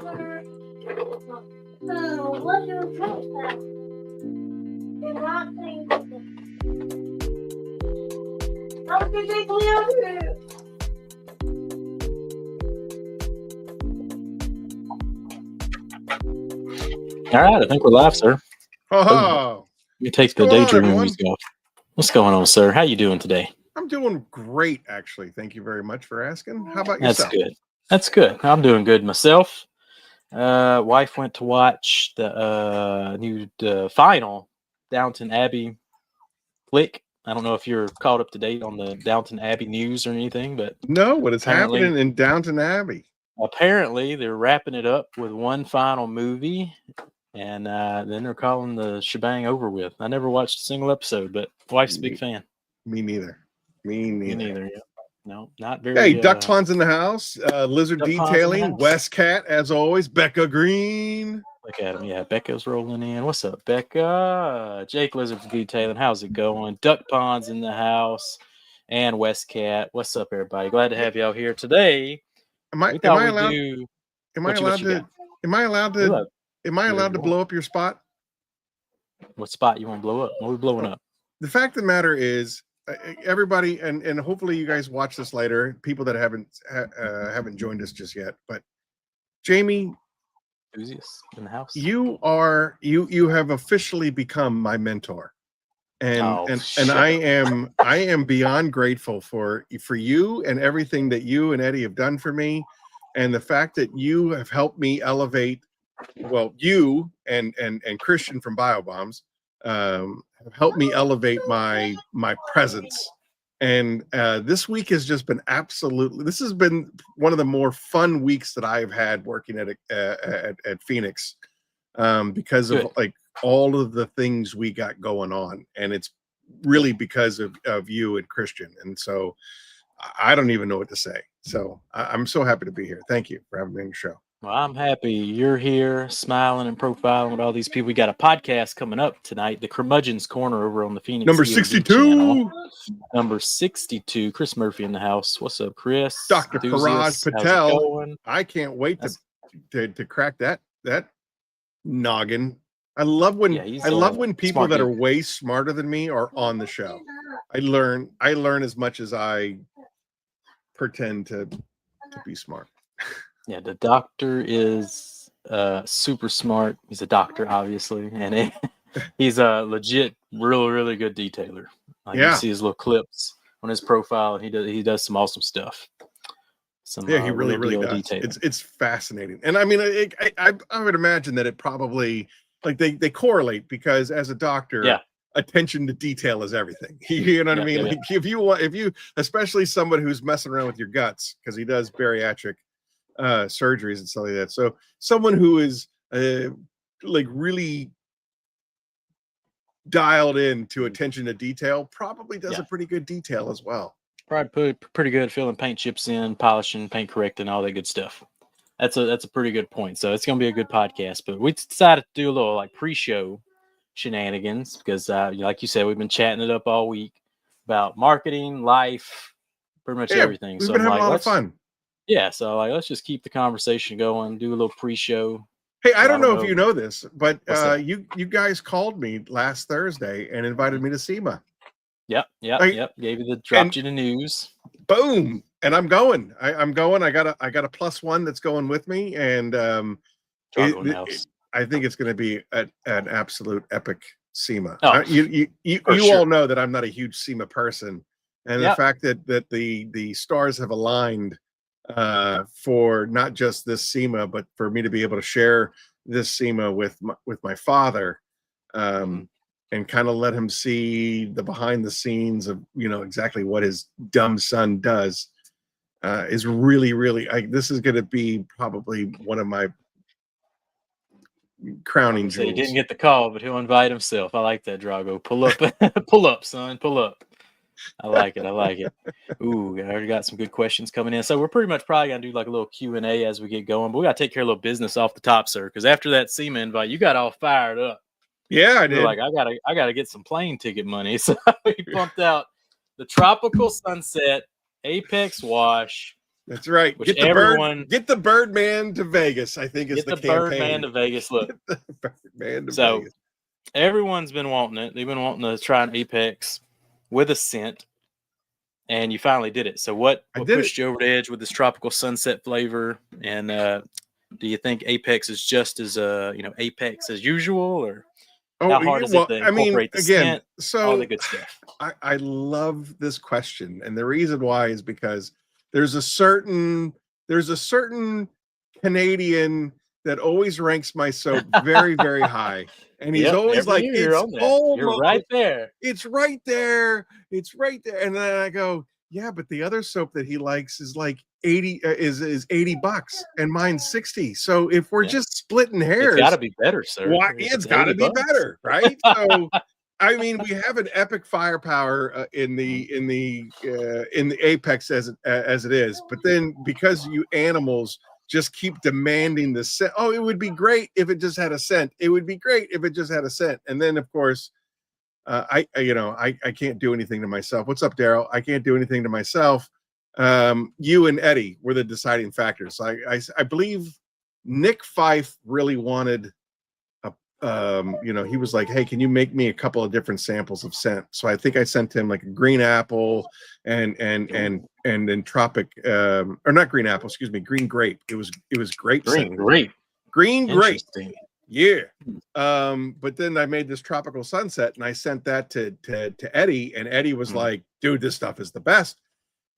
What do you think? You're not saying how did they clear? All right, I think we're live, sir. Oh, Let me take the daydream music off. What's going on, sir? How you doing today? I'm doing great, actually. Thank you very much for asking. How about yourself? That's good. That's good. I'm doing good myself. Wife went to watch the new final Downton Abbey flick. I don't know if you're caught up to date on the Downton Abbey news or anything, but no, what is happening in Downton Abbey? Apparently, they're wrapping it up with one final movie, and then they're calling the shebang over with. I never watched a single episode, but wife's a big fan. Me neither. Me neither. Yeah. No, not very. Hey, Duck Ponds in the house. Lizard Duck Detailing. West Cat, as always. Becca Green. Look at him. Yeah, Becca's rolling in. What's up, Becca? Jake Lizard Detailing. How's it going? Duck Ponds in the house. And West Cat. What's up, everybody? Glad to have y'all here today. Am I allowed to blow up your spot? What spot you want to blow up? What are we blowing up? The fact of the matter is, everybody, and hopefully you guys watch this later, people that haven't joined us just yet, but Jamie, enthusiasts in the house, you have officially become my mentor. And I am beyond grateful for you and everything that you and Eddie have done for me, and the fact that you have helped me elevate. Well, you and Christian from BioBombs have helped me elevate my presence. And this week has just been this has been one of the more fun weeks that I've had working at Phoenix, because of like all of the things we got going on, and it's really because of you and Christian. And so I don't even know what to say. So I'm so happy to be here. Thank you for having me on the show. Well, I'm happy you're here, smiling and profiling with all these people. We got a podcast coming up tonight, the Curmudgeon's Corner over on the Phoenix number E.O.D 62 channel. Number 62. Chris Murphy in the house. What's up, Chris? Dr. Patel. I can't wait to crack that noggin. I love when people that are way smarter than me are on the show. I learn as much as I pretend to be smart. Yeah, the doctor is super smart. He's a doctor, obviously, and he's a legit, really good detailer. You see his little clips on his profile, and he does some awesome stuff. He really does. It's fascinating, and I mean, I would imagine that it probably like they correlate, because as a doctor, attention to detail is everything. You know what I mean? Like if you especially someone who's messing around with your guts, because he does bariatric surgeries and stuff like that. So someone who is like really dialed in to attention to detail probably does a pretty good detail as well. Probably pretty good filling paint chips in, polishing, paint correcting, all that good stuff. That's a pretty good point. So it's gonna be a good podcast. But we decided to do a little like pre-show shenanigans because like you said, we've been chatting it up all week about marketing, life, pretty much everything. We've been having a lot of fun. Yeah, so let's just keep the conversation going, do a little pre-show. Hey, I don't know if you know this, but you guys called me last Thursday and invited me to SEMA. Yep. Gave you dropped you the news. Boom. And I'm going. I'm going. I got a +1 that's going with me, and I think it's going to be an absolute epic SEMA. You all know that I'm not a huge SEMA person, and the fact that the stars have aligned for not just this SEMA, but for me to be able to share this SEMA with my father, and kind of let him see the behind the scenes of exactly what his dumb son does, is really this is going to be probably one of my crowning jewels. He didn't get the call, but he'll invite himself. I like that, Drago. Pull up, pull up, son, pull up. I like it. Ooh, I already got some good questions coming in. So we're pretty much probably gonna do like a little Q&A as we get going, but we gotta take care of a little business off the top, sir. Because after that SEMA invite, you got all fired up. Yeah, I did. Like I gotta get some plane ticket money. So we pumped out the Tropical Sunset Apex Wash That's right. Which everyone get the Birdman to Vegas, I think is get the the campaign. Birdman to Vegas. Look, The Birdman to so Vegas. everyone's been wanting it. They've been wanting to try an Apex with a scent, and you finally did it. So what pushed you over the edge with this tropical sunset flavor? And do you think Apex is just as Apex as usual, or how hard is it to incorporate the scent? All the good stuff. I love this question, and the reason why is because there's a certain Canadian that always ranks my soap very, very high, and he's always like, "It's almost, you're right there. It's right there. It's right there." And then I go, "Yeah, but the other soap that he likes is like 80 is $80, and mine's 60. So if we're just splitting hairs, it's got to be better, sir. Why, it's got to be better, right?" So, I mean, we have an epic firepower in the Apex as it is, but then because you animals just keep demanding the scent. Oh, it would be great if it just had a scent. It would be great if it just had a scent. And then, of course, I can't do anything to myself. What's up, Daryl? I can't do anything to myself. You and Eddie were the deciding factors. So I believe Nick Fife really wanted he was like, "Hey, can you make me a couple of different samples of scent?" So I think I sent him like a green apple and then tropic or not green apple, excuse me, green grape. It was grape scent. Green grape. Yeah. But then I made this tropical sunset and I sent that to Eddie, and Eddie was like, "Dude, this stuff is the best."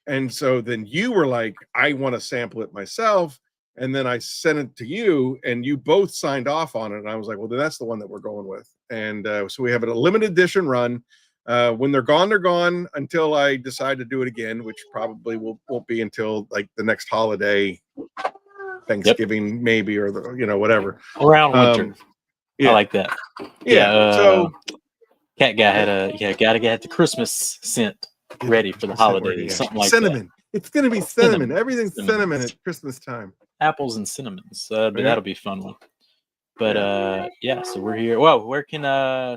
And so then you were like, "I want to sample it myself." And then I sent it to you, and you both signed off on it. And I was like, "Well, then that's the one that we're going with." And so we have a limited edition run. When they're gone until I decide to do it again, which probably won't be until like the next holiday, Thanksgiving maybe, or whatever around winter. Yeah. I like that. So Cat guy gotta get the Christmas scent ready for the holidays. Something like cinnamon. That. It's gonna be cinnamon. Everything's cinnamon at Christmas time. Apples and cinnamons. That'll be a fun one. But so we're here. Well, where can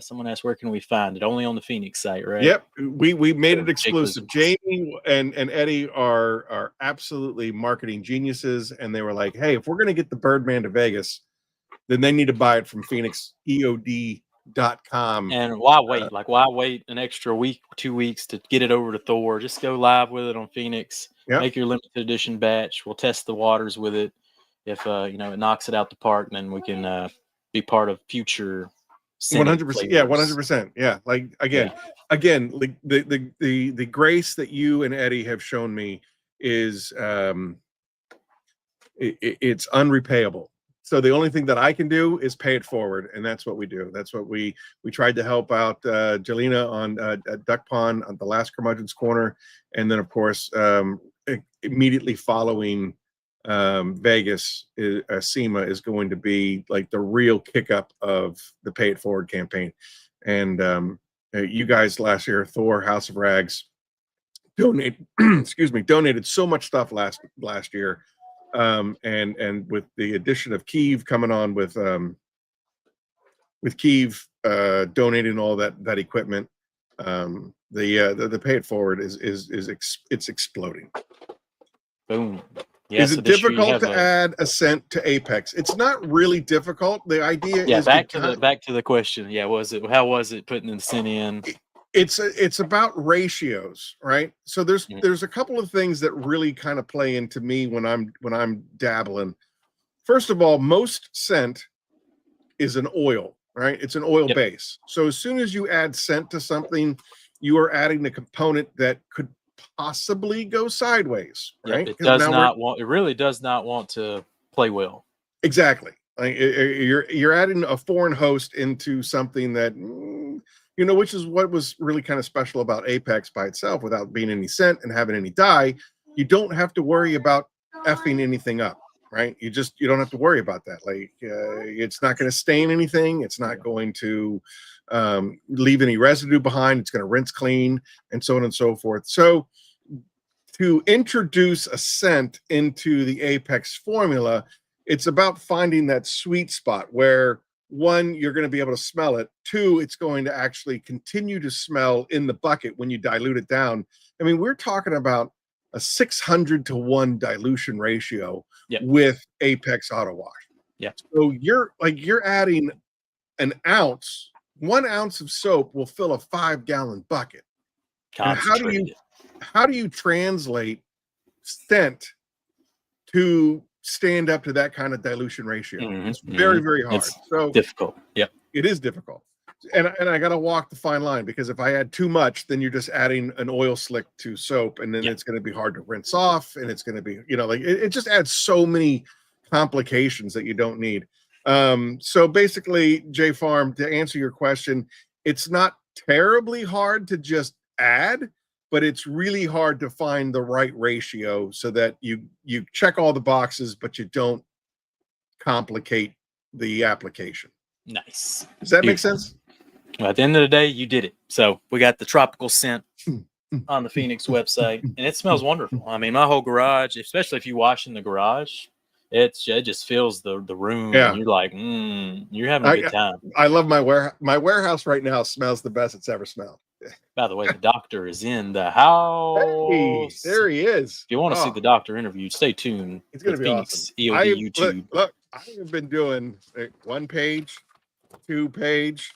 someone asked where can we find it? Only on the Phoenix site, right? Yep. We made it exclusive. Jamie and Eddie are absolutely marketing geniuses, and they were like, "Hey, if we're gonna get the Birdman to Vegas, then they need to buy it from Phoenix E.O.D.com." And why wait? Why wait an extra week, 2 weeks to get it over to Thor? Just go live with it on Phoenix. Yep. Make your limited edition batch. We'll test the waters with it. If it knocks it out the park, then we can be part of future 100%. Yeah, 100%. Yeah. Like again, like the grace that you and Eddie have shown me is it's unrepayable. So the only thing that I can do is pay it forward, and that's what we do. That's what we tried to help out Jelena on Duck Pond on the last Curmudgeon's Corner, and then of course immediately following Vegas, SEMA is going to be like the real kick up of the Pay It Forward campaign. And you guys last year, Thor, House of Rags, donated so much stuff last year. And with the addition of Kiev coming on with Kiev donating all that equipment, the Pay It Forward it's exploding. Boom. Yeah, is it difficult to add a scent to Apex? It's not really difficult. The idea is back to the question. Yeah, how was it putting the scent in? It's about ratios, right? So there's a couple of things that really kind of play into me when I'm dabbling. First of all, most scent is an oil, right? It's an oil base. So as soon as you add scent to something, you are adding the component that could possibly go sideways, right? It really does not want to play well. Exactly. Like you're adding a foreign host into something that which is what was really kind of special about Apex by itself, without being any scent and having any dye. You don't have to worry about effing anything up, right? You don't have to worry about that. Like it's not going to stain anything. It's not going to leave any residue behind. It's going to rinse clean, and so on and so forth. So to introduce a scent into the Apex formula, it's about finding that sweet spot where, one, you're going to be able to smell it. Two, it's going to actually continue to smell in the bucket when you dilute it down. I mean, we're talking about a 600-to-1 dilution ratio Yep. with Apex Auto Wash. Yeah. So you're adding an ounce. 1 ounce of soap will fill a 5-gallon bucket. And how do you translate scent to stand up to that kind of dilution ratio? It's very, very hard. It's so difficult. Yep. It is difficult. And I got to walk the fine line, because if I add too much, then you're just adding an oil slick to soap, and then it's going to be hard to rinse off, and it's going to be, like it just adds so many complications that you don't need. So basically, J Farm, to answer your question, it's not terribly hard to just add, but it's really hard to find the right ratio so that you check all the boxes, but you don't complicate the application. Nice. Does that make sense? Well, at the end of the day, you did it. So we got the tropical scent on the Phoenix website, and it smells wonderful. I mean, my whole garage, especially if you wash in the garage, it just fills the room. Yeah. And you're like, you're having a good time. I love my warehouse right now. Smells the best it's ever smelled. By the way, the doctor is in the house. Hey, there he is. If you want to see the doctor interviewed, stay tuned. It's going to be Phoenix awesome. E.O.D. YouTube. Look, I have been doing 1 page, 2 page,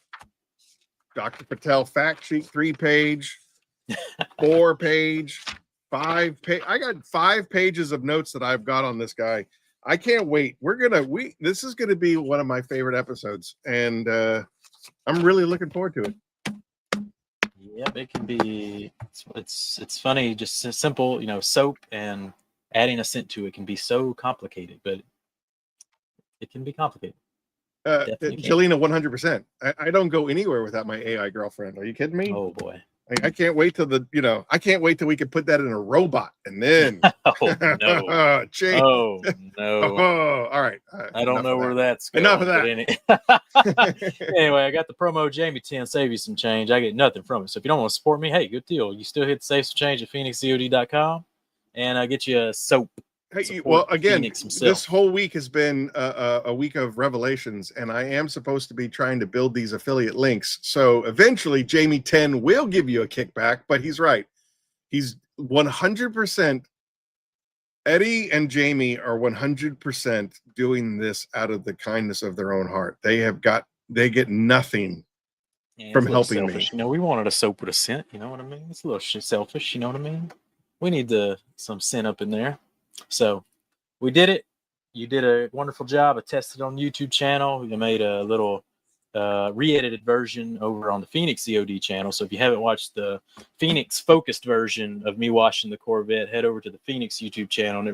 Dr. Patel fact sheet, 3 page, 4 page, 5 page. I got 5 pages of notes that I've got on this guy. I can't wait. This is gonna be one of my favorite episodes, and I'm really looking forward to it. Yep, it can be. It's funny, just simple. Soap and adding a scent to it can be so complicated, but it can be complicated. Jelena, 100%. I don't go anywhere without my AI girlfriend. Are you kidding me? Oh boy. I can't wait till I can't wait till we can put that in a robot, and then oh no. Oh no. Oh, all right. I don't know where that's going. Enough of that. Anyway, I got the promo Jamie 10, save you some change. I get nothing from it. So if you don't want to support me, hey, good deal. You still hit save some change at phoenixeod.com, and I get you a soap. Hey, well, again, this whole week has been a week of revelations, and I am supposed to be trying to build these affiliate links. So eventually, Jamie 10 will give you a kickback, but he's right. He's 100%. Eddie and Jamie are 100% doing this out of the kindness of their own heart. They get nothing from helping selfish. me. We wanted a soap with a scent. You know what I mean? It's a little selfish. You know what I mean? We need some scent up in there. So we did it. You did a wonderful job. I tested on the YouTube channel. You made a little re-edited version over on the Phoenix E.O.D. channel. So if you haven't watched the Phoenix focused version of me washing the Corvette, head over to the Phoenix YouTube channel, and I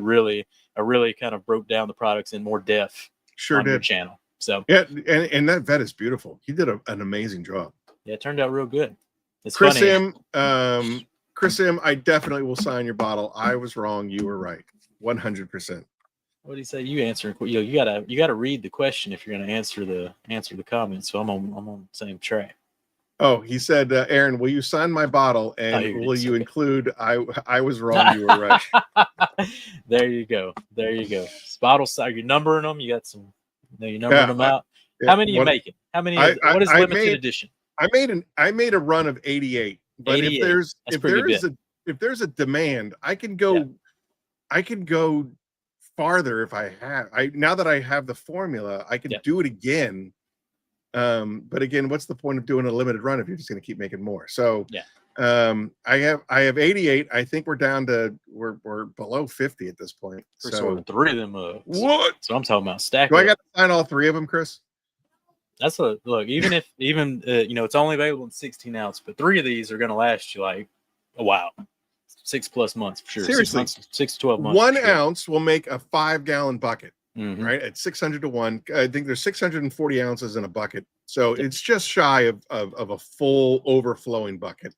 really kind of broke down the products in more depth. Sure on did. Your channel. So yeah, and that vet is beautiful. He did an amazing job. Yeah, it turned out real good. It's Chris funny. Chris M, I definitely will sign your bottle. I was wrong. You were right. 100%. What do you say? You answer. You gotta read the question if you're gonna answer the comments. So I'm on the same track. Oh, he said, Aaron, will you sign my bottle, and will you include I was wrong, you were right. There you go. Bottle size. You're numbering them. You got some. You're numbering them out. How many are you making? How many? What is limited edition? I made a run of 88. But 88. if there's a demand, I can go. Yeah. I can go farther if I have. Now that I have the formula, I can do it again. But again, what's the point of doing a limited run if you're just going to keep making more? So I have 88. I think we're down to we're below 50 at this point. So 3 of them. What? So I'm talking about stacking. Do I got to sign all 3 of them, Chris? That's look. Even it's only available in 16 ounce, but 3 of these are going to last you like a while. 6+ months for sure. Seriously, 6 to 12 months. 1 ounce will make a 5-gallon bucket, right? At 600 to 1. I think there's 640 ounces in a bucket, so it's just shy of a full overflowing bucket.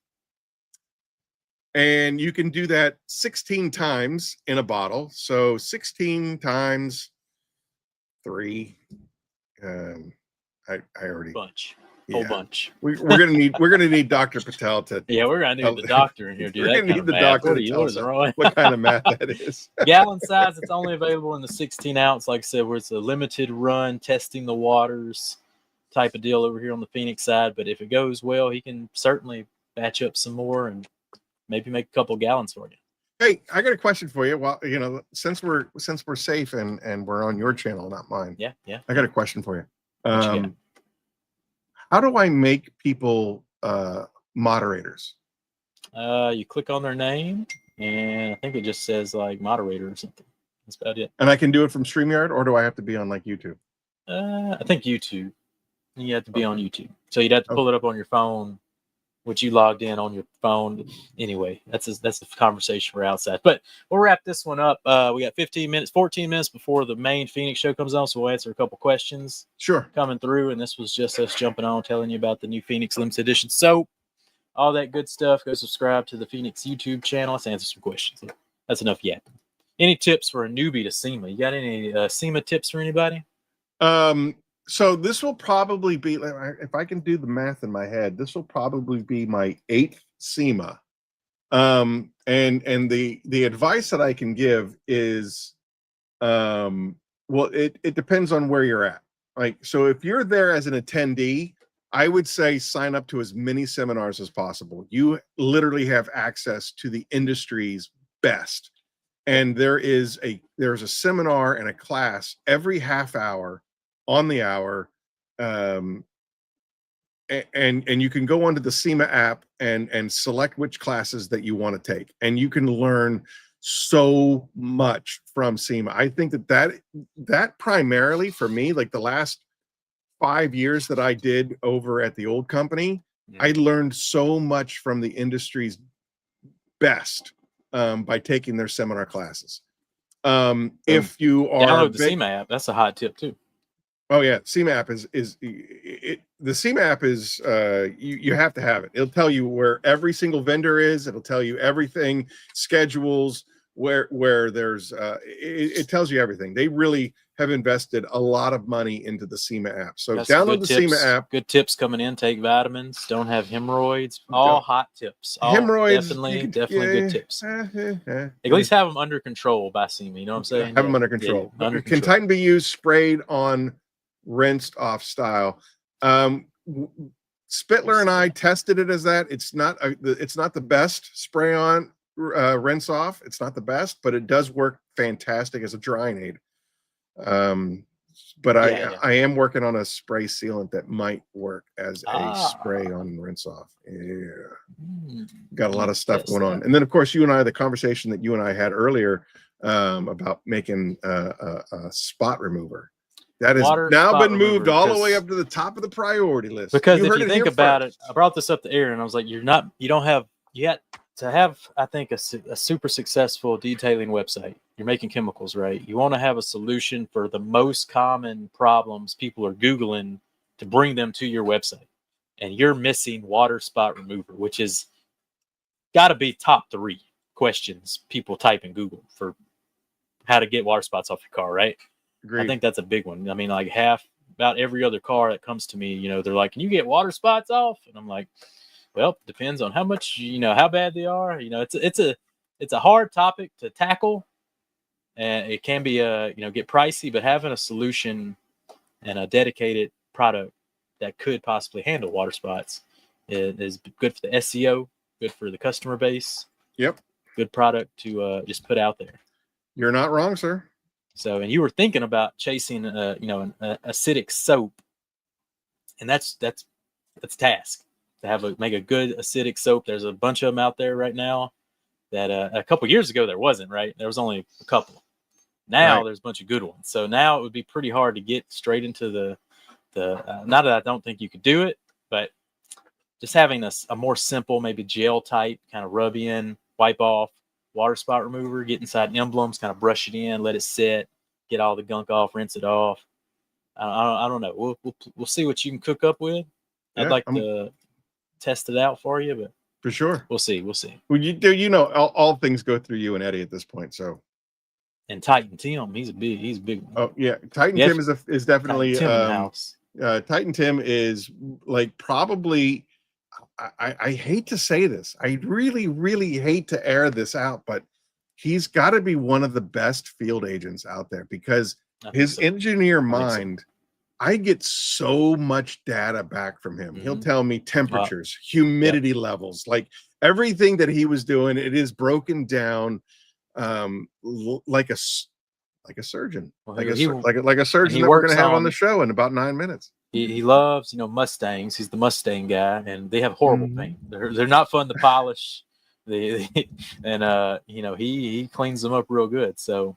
And you can do that 16 times in a bottle. So 16 times 3. I already bunch. Whole bunch. We're gonna need Dr. Patel to. Yeah, we're gonna need the doctor in here. Do we're that gonna need the doctor to tell us what kind of math that is. Gallon size. It's only available in the 16 ounce. Like I said, where it's a limited run, testing the waters type of deal over here on the Phoenix side. But if it goes well, he can certainly batch up some more and maybe make a couple gallons for you. Hey, I got a question for you. Well, since we're safe and we're on your channel, not mine. Yeah. I got a question for you. What you got? How do I make people moderators? You click on their name, and I think it just says like moderator or something. That's about it. And I can do it from StreamYard, or do I have to be on like YouTube? I think YouTube. You have to be on YouTube, so you'd have to pull it up on your phone, which you logged in on your phone. Anyway, that's the conversation for outside. But we'll wrap this one up. We got 14 minutes before the main Phoenix show comes on, so we'll answer a couple questions. Sure. Coming through, and this was just us jumping on, telling you about the new Phoenix Limited Edition soap, all that good stuff. Go subscribe to the Phoenix YouTube channel. Let's answer some questions. That's enough yapping. Any tips for a newbie to SEMA? You got any SEMA tips for anybody? So this will probably be, if I can do the math in my head, this will probably be my 8th SEMA. And the advice that I can give is, well, it depends on where you're at. Like, so if you're there as an attendee, I would say sign up to as many seminars as possible. You literally have access to the industry's best. And there's a seminar and a class every half hour on the hour. And you can go onto the SEMA app and select which classes that you want to take. And you can learn so much from SEMA. I think that primarily for me, like the last 5 years that I did over at the old company, I learned so much from the industry's best by taking their seminar classes. If you are download the SEMA app, that's a hot tip too. Oh yeah, SEMA app the SEMA app is you have to have it. It'll tell you where every single vendor is. It'll tell you everything, schedules, where there's it tells you everything. They really have invested a lot of money into the SEMA app. So download the SEMA app. Good tips coming in. Take vitamins. Don't have hemorrhoids. All hot tips. All hemorrhoids, definitely good tips. At least have them under control by SEMA. You know what I'm saying? Have them under control. Yeah, under control. Can Titan be used sprayed on, rinsed off style? Spittler and I tested it as that. It's not the best spray on, rinse off. It's not the best, but it does work fantastic as a drying aid. But I am working on a spray sealant that might work as a spray on rinse off. Yeah, got a lot of stuff going on. And then of course you and I, the conversation that you and I had earlier about making a spot remover. That has now been moved all the way up to the top of the priority list. Because if you think about it, I brought this up to Aaron. I was like, you don't have yet to have, I think, a super successful detailing website. You're making chemicals, right? You want to have a solution for the most common problems people are Googling to bring them to your website. And you're missing water spot remover, which is got to be top 3 questions people type in Google for how to get water spots off your car, right? Agreed. I think that's a big one. I mean, like about every other car that comes to me, they're like, can you get water spots off? And I'm like, well, depends on how much, how bad they are. It's a hard topic to tackle, and it can be get pricey, but having a solution and a dedicated product that could possibly handle water spots is good for the SEO, good for the customer base. Yep. Good product to just put out there. You're not wrong, sir. So, and you were thinking about chasing, an acidic soap, and that's a task to make a good acidic soap. There's a bunch of them out there right now that a couple years ago there wasn't, right? There was only a couple. Now there's a bunch of good ones. So now it would be pretty hard to get straight into the not that I don't think you could do it, but just having a more simple, maybe gel type kind of rub in, wipe off, water spot remover, get inside emblems, kind of brush it in, let it sit, get all the gunk off, rinse it off. I don't know. We'll see what you can cook up with. I'd like to test it out for you, but for sure, we'll see. Well, all things go through you and Eddie at this point. So, and Titan Tim, he's a big one. Oh yeah, Titan Tim is definitely Titan Tim is like probably. I hate to say this. I really, really hate to air this out, but he's got to be one of the best field agents out there because his engineer mind, I get so much data back from him. He'll tell me temperatures, humidity levels, like everything that he was doing, it is broken down like a surgeon, Well, like he a surgeon that we're going to have on the show in about 9 minutes. He loves, Mustangs. He's the Mustang guy, and they have horrible paint. They're not fun to polish. And he cleans them up real good. So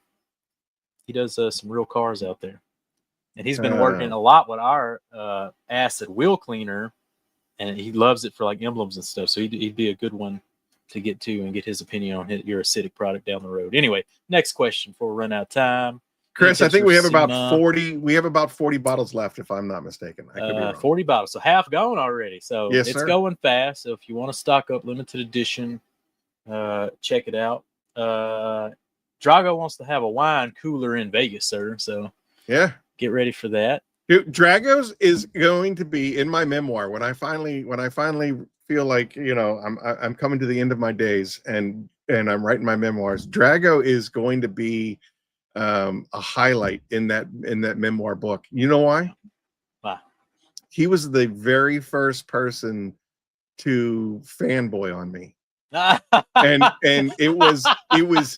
he does some real cars out there, and he's been working a lot with our acid wheel cleaner, and he loves it for like emblems and stuff. So he'd be a good one to get to and get his opinion on your acidic product down the road. Anyway, next question before we run out of time. Chris, I think we have about 40. We have about 40 bottles left, if I'm not mistaken. I could be wrong. 40 bottles, so half gone already. So yes, it's going fast. So if you want to stock up, limited edition, check it out. Drago wants to have a wine cooler in Vegas, sir. So yeah, get ready for that. Dude, Drago's is going to be in my memoir when I finally feel like I'm coming to the end of my days and I'm writing my memoirs. Drago is going to be a highlight in that memoir book. You know why? Wow. He was the very first person to fanboy on me. and it was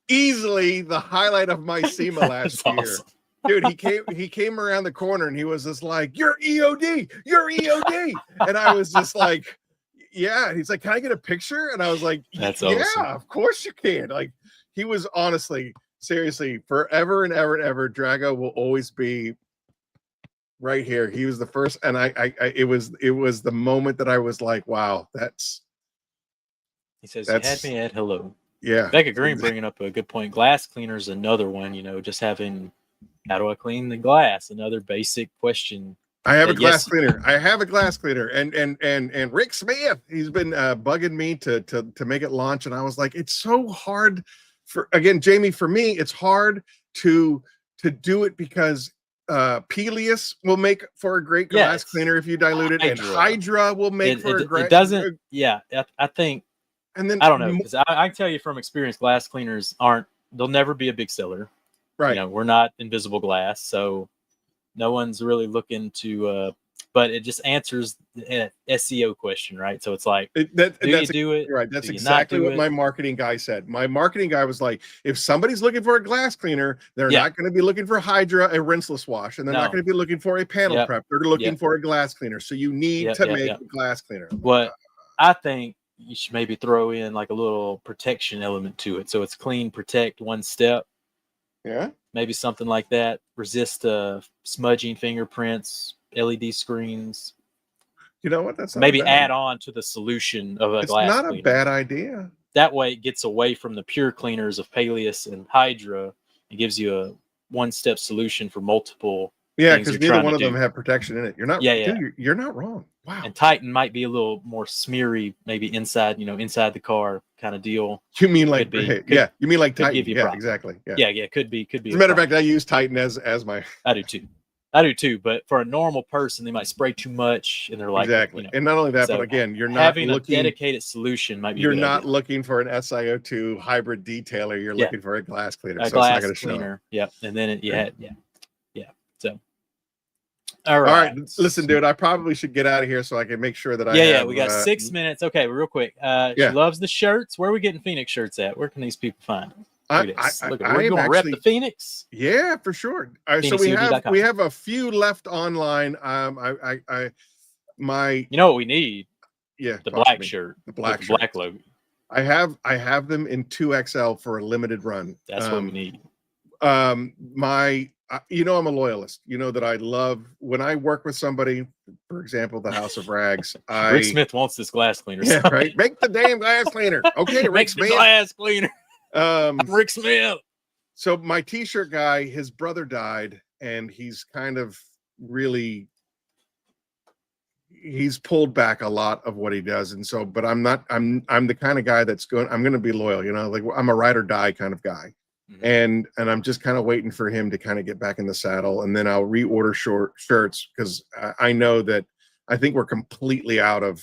easily the highlight of my SEMA last year. Awesome. Dude, he came around the corner and he was just like, "You're E.O.D. You're E.O.D." And I was just like, "Yeah." And he's like, "Can I get a picture?" And I was like, "That's yeah, awesome. Of course you can." Like, he was honestly, seriously, forever and ever and ever, Drago will always be right here. He was the first, and it was the moment that I was like, "Wow, that's." He says, "You had me at hello." Yeah. Becca Green bringing up a good point. Glass cleaner is another one. Just having, how do I clean the glass? Another basic question. I have a glass cleaner. I have a glass cleaner, and Rick Smith, he's been bugging me to make it launch, and I was like, it's so hard Jamie, for me, it's hard to do it because Peleus will make for a great glass cleaner if you dilute it, and Hydra will make for a great. It doesn't. Yeah, I think. And then I don't know, because I can tell you from experience, glass cleaners they'll never be a big seller. Right. We're not invisible glass, so no one's really looking to, but it just answers the SEO question, right? So it's like, do you do it? Right. That's exactly what my marketing guy said. My marketing guy was like, if somebody's looking for a glass cleaner, they're not going to be looking for Hydra, a rinseless wash, and they're not going to be looking for a panel prep. They're looking for a glass cleaner. So you need to make a glass cleaner. What I think you should maybe throw in like a little protection element to it. So it's clean, protect, one step. Yeah. Maybe something like that. Resist smudging, fingerprints, LED screens. You know what? That's maybe add on to the solution of a glass cleaner. It's not a bad idea. That way it gets away from the pure cleaners of Peleus and Hydra and gives you a one-step solution for multiple. Yeah, because neither one of them have protection in it. You're not. Dude, you're not wrong. Wow. And Titan might be a little more smeary, maybe inside the car kind of deal. You mean like you mean like Titan? Yeah, exactly. Yeah, could be. As a matter of fact, I use Titan as my. I do too. But for a normal person, they might spray too much, and they're like exactly. And not only that, but again, you're not having a dedicated solution. Might be. You're not looking for an SiO2 hybrid detailer. You're looking for a glass cleaner. A glass cleaner. Yeah, and then yeah. So. All right. Listen, dude, I probably should get out of here so I can make sure that we got 6 minutes. Okay, real quick. She loves the shirts. Where are we getting Phoenix shirts at? Where can these people find them? Look, we're going to rep the Phoenix. Yeah, for sure. So we have a few left online. You know what we need? Yeah, the black shirt. The black logo. I have them in 2XL for a limited run. That's what we need. I'm a loyalist. You know that I love when I work with somebody, for example, the House of Rags. Rick Smith wants this glass cleaner. Yeah, right. Make the damn glass cleaner. Okay, Rick Smith. The glass cleaner. Rick Smith. So my t-shirt guy, his brother died, and he's kind of really he's pulled back a lot of what he does. And so, but I'm the kind of guy I'm going to be loyal, like I'm a ride or die kind of guy. And I'm just kind of waiting for him to kind of get back in the saddle, and then I'll reorder shirts because I know that I think we're completely out of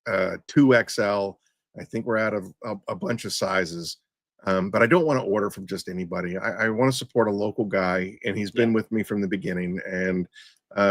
2XL. I think we're out of a bunch of sizes, but I don't want to order from just anybody. I want to support a local guy, and he's been with me from the beginning. And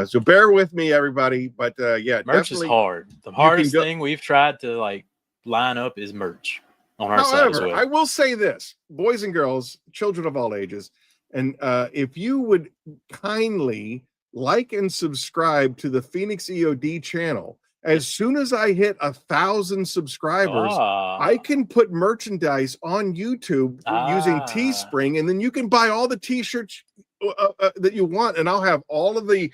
so bear with me, everybody. But merch is hard. The hardest thing we've tried to lineup is merch on our side as However, well. I will say this, boys and girls, children of all ages, and if you would kindly like and subscribe to the Phoenix E.O.D channel, as soon as I hit 1,000 subscribers, I can put merchandise on YouTube using Teespring, and then you can buy all the t-shirts that you want, and I'll have all of the,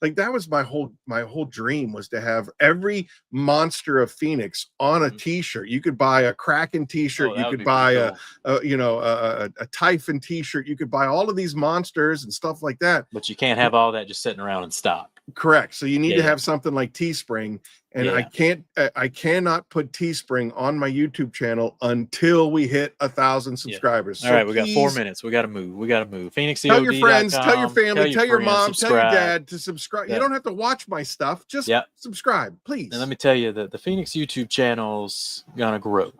like, that was my whole dream, was to have every monster of Phoenix on a t-shirt. You could buy a Kraken t-shirt, you could buy a Typhon t-shirt, you could buy all of these monsters and stuff like that. But you can't have all that just sitting around in stock. Correct. So you need to have something like Teespring, and I cannot put Teespring on my YouTube channel until we hit 1,000 subscribers. All right, we got 4 minutes. We got to move. Phoenix Tell your friends, tell your family, tell your mom, tell your dad to subscribe. You don't have to watch my stuff. Just subscribe, please. And let me tell you that the Phoenix YouTube channel's gonna grow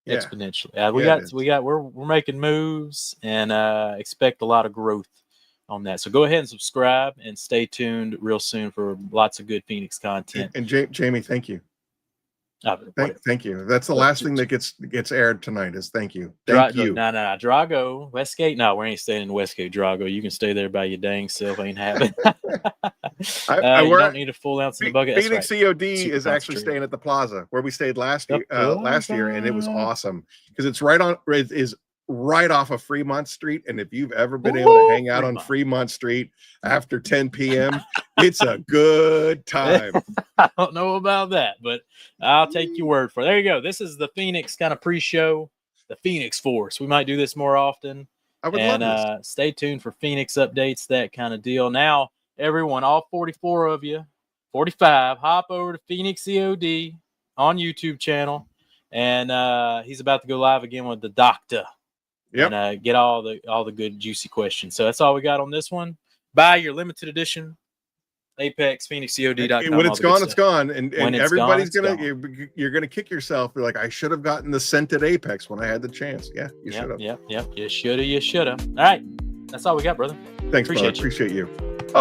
exponentially. We're making moves, and expect a lot of growth on that. So go ahead and subscribe and stay tuned real soon for lots of good Phoenix content. And Jamie, thank you. Thank you. That's the last thing that gets aired tonight is thank you. Thank you. No. Drago, Westgate. No, we ain't staying in Westgate, Drago. You can stay there by your dang self. Ain't happening. You don't need a full ounce in the bucket. Phoenix E.O.D is actually staying at the Plaza where we stayed last year, and it was awesome because it's right off of Fremont Street. And if you've ever been able to hang out on Fremont Street after 10 p.m., it's a good time. I don't know about that, but I'll take your word for it. There you go. This is the Phoenix kind of pre-show, the Phoenix Force. We might do this more often. I would love this. Stay tuned for Phoenix updates, that kind of deal. Now, everyone, all 44 of you, 45, hop over to Phoenix E.O.D on YouTube channel. And he's about to go live again with the doctor. Yep. And get all the good juicy questions. So that's all we got on this one. Buy your limited edition Apex PhoenixEOD.com. When it's gone, it's gone, and everybody's you're gonna kick yourself. You're like, I should have gotten the scented Apex when I had the chance. Yeah, you should have. Yep. You should have. All right, that's all we got, brother. Thanks, appreciate you.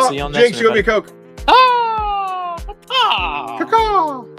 See you on next. Jinx, you owe me a Coke. Ah! Caw-caw.